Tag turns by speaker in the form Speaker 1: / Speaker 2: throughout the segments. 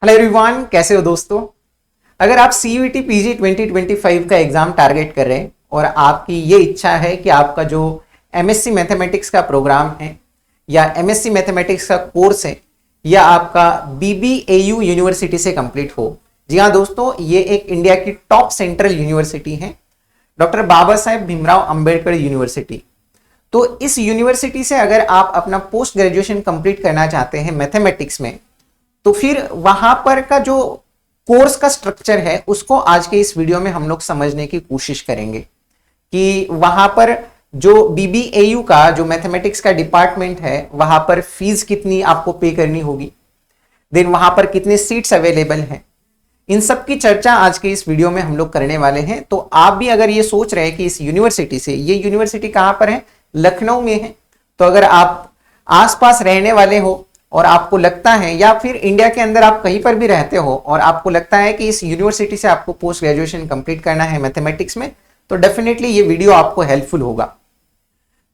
Speaker 1: Hello everyone, कैसे हो दोस्तों। अगर आप CUET PG 2025 का एग्जाम टारगेट कर रहे हैं और आपकी ये इच्छा है कि आपका जो MSc मैथमेटिक्स का प्रोग्राम है या MSc मैथमेटिक्स का कोर्स है या आपका BBAU यूनिवर्सिटी से कंप्लीट हो। जी हाँ दोस्तों, ये एक इंडिया की टॉप सेंट्रल यूनिवर्सिटी है, डॉक्टर बाबा साहेब भीमराव अंबेडकर यूनिवर्सिटी। तो इस यूनिवर्सिटी से अगर आप अपना पोस्ट ग्रेजुएशन कंप्लीट करना चाहते हैं मैथमेटिक्स में, तो फिर वहां पर का जो कोर्स का स्ट्रक्चर है उसको आज के इस वीडियो में हम लोग समझने की कोशिश करेंगे कि वहां पर जो BBAU का जो मैथमेटिक्स का डिपार्टमेंट है वहां पर फीस कितनी आपको पे करनी होगी, देन वहां पर कितने सीट्स अवेलेबल हैं। इन सब की चर्चा आज के इस वीडियो में हम लोग करने वाले हैं। तो आप भी अगर ये सोच रहे हैं कि इस यूनिवर्सिटी से, ये यूनिवर्सिटी कहां पर है, लखनऊ में है, तो अगर आप आसपास रहने वाले हो और आपको लगता है या फिर इंडिया के अंदर आप कहीं पर भी रहते हो और आपको लगता है कि इस यूनिवर्सिटी से आपको पोस्ट ग्रेजुएशन कंप्लीट करना है मैथमेटिक्स में, तो डेफिनेटली ये वीडियो आपको हेल्पफुल होगा।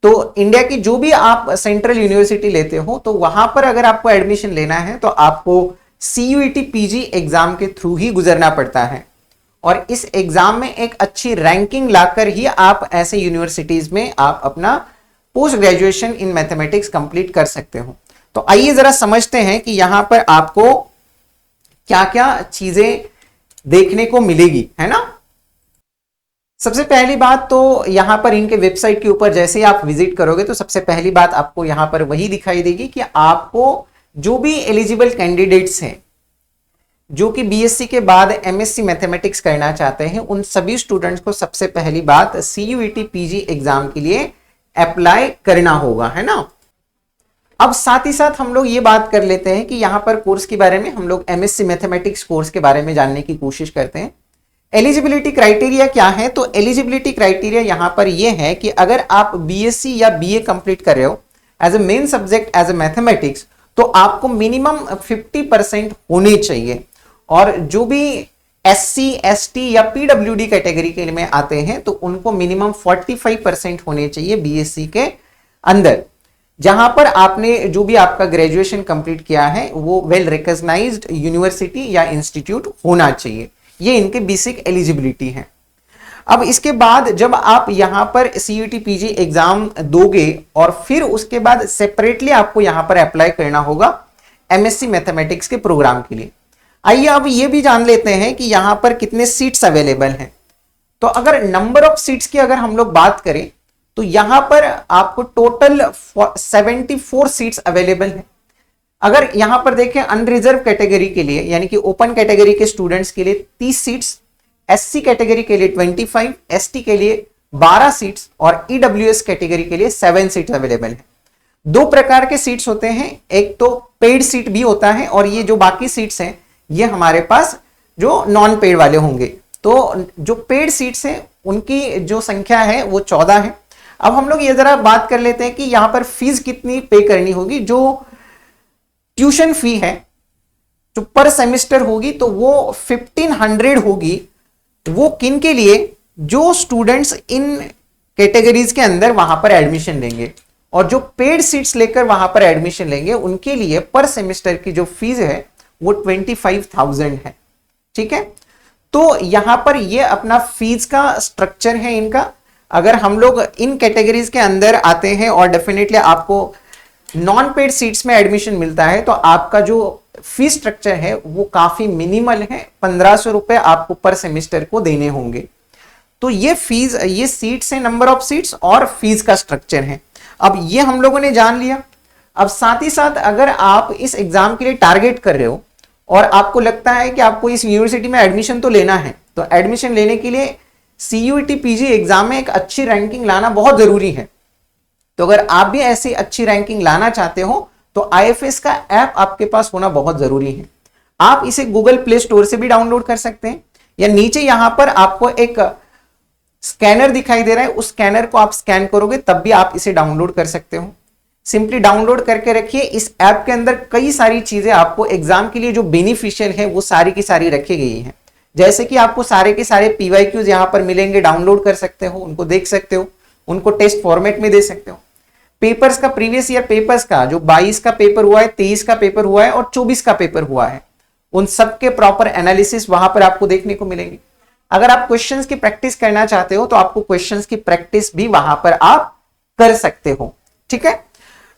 Speaker 1: तो इंडिया की जो भी आप सेंट्रल यूनिवर्सिटी लेते हो तो वहां पर अगर आपको एडमिशन लेना है तो आपको CUET PG एग्जाम के थ्रू ही गुजरना पड़ता है और इस एग्जाम में एक अच्छी रैंकिंग लाकर ही आप ऐसे यूनिवर्सिटीज में आप अपना post graduation in mathematics complete कर सकते हो। तो आइए जरा समझते हैं कि यहां पर आपको क्या क्या चीजें देखने को मिलेगी, है ना। सबसे पहली बात तो यहां पर इनके वेबसाइट के ऊपर जैसे ही आप विजिट करोगे तो सबसे पहली बात आपको यहां पर वही दिखाई देगी कि आपको जो भी एलिजिबल कैंडिडेट्स हैं जो कि BSc के बाद MSc मैथमेटिक्स करना चाहते हैं, उन सभी स्टूडेंट्स को सबसे पहली बात CUET PG एग्जाम के लिए अप्लाई करना होगा, है ना। अब साथ ही साथ हम लोग ये बात कर लेते हैं कि यहां पर कोर्स के बारे में हम लोग MSc मैथमेटिक्स कोर्स के बारे में जानने की कोशिश करते हैं। एलिजिबिलिटी क्राइटेरिया क्या है, तो एलिजिबिलिटी क्राइटेरिया यहां पर यह है कि अगर आप BSc या BA कंप्लीट कर रहे हो as a main subject as a mathematics, तो आपको मिनिमम 50% होने चाहिए। और जो भी SC ST या PWD कैटेगरी के में आते हैं तो उनको मिनिमम 45% होने चाहिए BSc के अंदर, जहां पर आपने जो भी आपका ग्रेजुएशन कंप्लीट किया है वो वेल रिकॉग्नाइज्ड यूनिवर्सिटी या इंस्टीट्यूट होना चाहिए। ये इनके बेसिक एलिजिबिलिटी है। अब इसके बाद जब आप यहां पर CUET PG एग्जाम दोगे और फिर उसके बाद सेपरेटली आपको यहां पर अप्लाई करना होगा MSc मैथमेटिक्स के प्रोग्राम के लिए। आइए अब ये भी जान लेते हैं कि यहां पर कितने सीट्स अवेलेबल हैं। तो अगर नंबर ऑफ सीट्स की अगर हम लोग बात करें तो यहां पर आपको टोटल 74 सीट्स अवेलेबल है। अगर यहां पर देखें अनरिजर्व कैटेगरी के लिए यानी कि ओपन कैटेगरी के स्टूडेंट्स के लिए 30 सीट्स, SC कैटेगरी के लिए 25, ST के लिए 12 सीट्स और EWS कैटेगरी के लिए 7 सीट्स अवेलेबल है। दो प्रकार के सीट्स होते हैं, एक तो पेड सीट भी होता है और ये जो बाकी सीट्स हैं ये हमारे पास जो नॉन पेड वाले होंगे। तो जो पेड सीट्स हैं उनकी जो संख्या है वो 14 है। अब हम लोग ये जरा बात कर लेते हैं कि यहां पर फीस कितनी पे करनी होगी। जो ट्यूशन फी है जो पर सेमेस्टर होगी तो वो 1500 होगी। वो किन के लिए, जो स्टूडेंट्स इन कैटेगरीज के अंदर वहां पर एडमिशन लेंगे, और जो पेड सीट्स लेकर वहां पर एडमिशन लेंगे उनके लिए पर सेमेस्टर की जो फीस है वो 25,000 है। ठीक है, तो यहां पर ये अपना फीस का स्ट्रक्चर है इनका। अगर हम लोग इन कैटेगरीज के अंदर आते हैं और डेफिनेटली आपको नॉन पेड सीट्स में एडमिशन मिलता है तो आपका जो फीस स्ट्रक्चर है वो काफी मिनिमल है। 1500 रुपए आपको पर सेमेस्टर को देने होंगे। तो ये फीस, ये सीट्स है, नंबर ऑफ सीट्स और फीस का स्ट्रक्चर है। अब ये हम लोगों ने जान लिया। अब साथ ही साथ अगर आप इस एग्जाम के लिए टारगेट कर रहे हो और आपको लगता है कि आपको इस यूनिवर्सिटी में एडमिशन तो लेना है, तो एडमिशन लेने के लिए CUET PG एग्जाम में एक अच्छी रैंकिंग लाना बहुत जरूरी है। तो अगर आप भी ऐसी अच्छी रैंकिंग लाना चाहते हो तो IFS का ऐप आपके पास होना बहुत जरूरी है। आप इसे गूगल प्ले स्टोर से भी डाउनलोड कर सकते हैं या नीचे यहां पर आपको एक स्कैनर दिखाई दे रहा है, उस स्कैनर को आप स्कैन करोगे तब भी आप इसे डाउनलोड कर सकते हो। सिंपली डाउनलोड करके रखिए। इस ऐप के अंदर कई सारी चीजें आपको एग्जाम के लिए जो बेनिफिशियल है वो सारी की सारी रखी गई है। जैसे कि आपको सारे के सारे PYQs यहां पर मिलेंगे, डाउनलोड कर सकते हो, उनको देख सकते हो, उनको टेस्ट फॉर्मेट में दे सकते हो। पेपर्स का, प्रीवियस ईयर पेपर्स का जो 22 का पेपर हुआ है, 23 का पेपर हुआ है और 24 का पेपर हुआ है, उन सब के प्रॉपर एनालिसिस वहां पर आपको देखने को मिलेंगे। अगर आप क्वेश्चंस की प्रैक्टिस करना चाहते हो तो आपको क्वेश्चंस की प्रैक्टिस भी वहां पर आप कर सकते हो, ठीक है।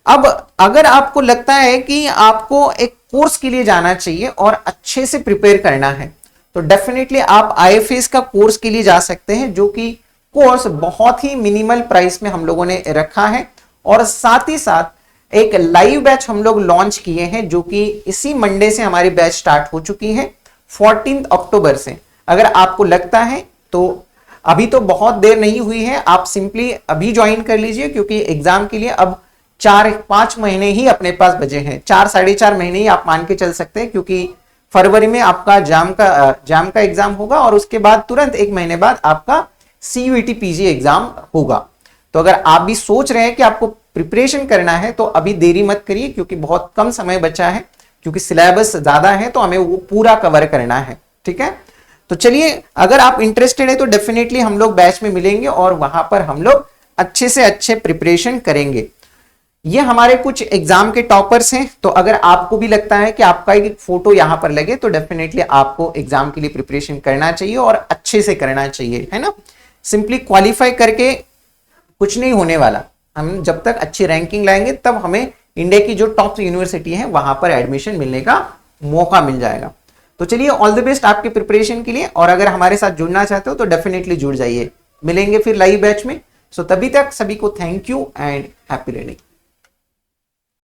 Speaker 1: अब अगर आपको लगता है कि आपको एक कोर्स के लिए जाना चाहिए और अच्छे से प्रिपेयर करना है तो डेफिनेटली आप आईएफएस का कोर्स के लिए जा सकते हैं, जो कि कोर्स बहुत ही मिनिमल प्राइस में हम लोगों ने रखा है। और साथ ही साथ एक लाइव बैच हम लोग लॉन्च किए हैं, जो कि इसी मंडे से हमारी बैच स्टार्ट हो चुकी है 14 अक्टूबर से। अगर आपको लगता है तो अभी तो बहुत देर नहीं हुई है, आप सिंपली अभी ज्वाइन कर लीजिए, क्योंकि एग्जाम के लिए अब 4-5 महीने ही अपने पास बचे हैं। 4-4.5 महीने ही आप मान के चल सकते हैं, क्योंकि फरवरी में आपका जाम का एग्जाम होगा और उसके बाद तुरंत 1 महीने बाद आपका सीयूईटी पीजी एग्जाम होगा। तो अगर आप भी सोच रहे हैं कि आपको प्रिपरेशन करना है तो अभी देरी मत करिए, क्योंकि बहुत कम समय बचा है, क्योंकि सिलेबस ज्यादा है तो हमें वो पूरा कवर करना है, ठीक है। तो चलिए, अगर आप इंटरेस्टेड है तो डेफिनेटली हम लोग बैच में मिलेंगे और वहां पर हम लोग अच्छे से अच्छे प्रिपरेशन करेंगे। ये हमारे कुछ एग्जाम के टॉपर्स हैं, तो अगर आपको भी लगता है कि आपका एक फोटो यहां पर लगे तो डेफिनेटली आपको एग्जाम के लिए प्रिपरेशन करना चाहिए और अच्छे से करना चाहिए, है ना। सिंपली क्वालिफाई करके कुछ नहीं होने वाला। हम जब तक अच्छी रैंकिंग लाएंगे तब हमें इंडिया की जो टॉप यूनिवर्सिटी है वहां पर एडमिशन मिलने का मौका मिल जाएगा। तो चलिए, ऑल द बेस्ट आपके प्रिपरेशन के लिए। और अगर हमारे साथ जुड़ना चाहते हो तो डेफिनेटली जुड़ जाइए। मिलेंगे फिर लाइव बैच में। सो तभी तक सभी को thank you and happy learning.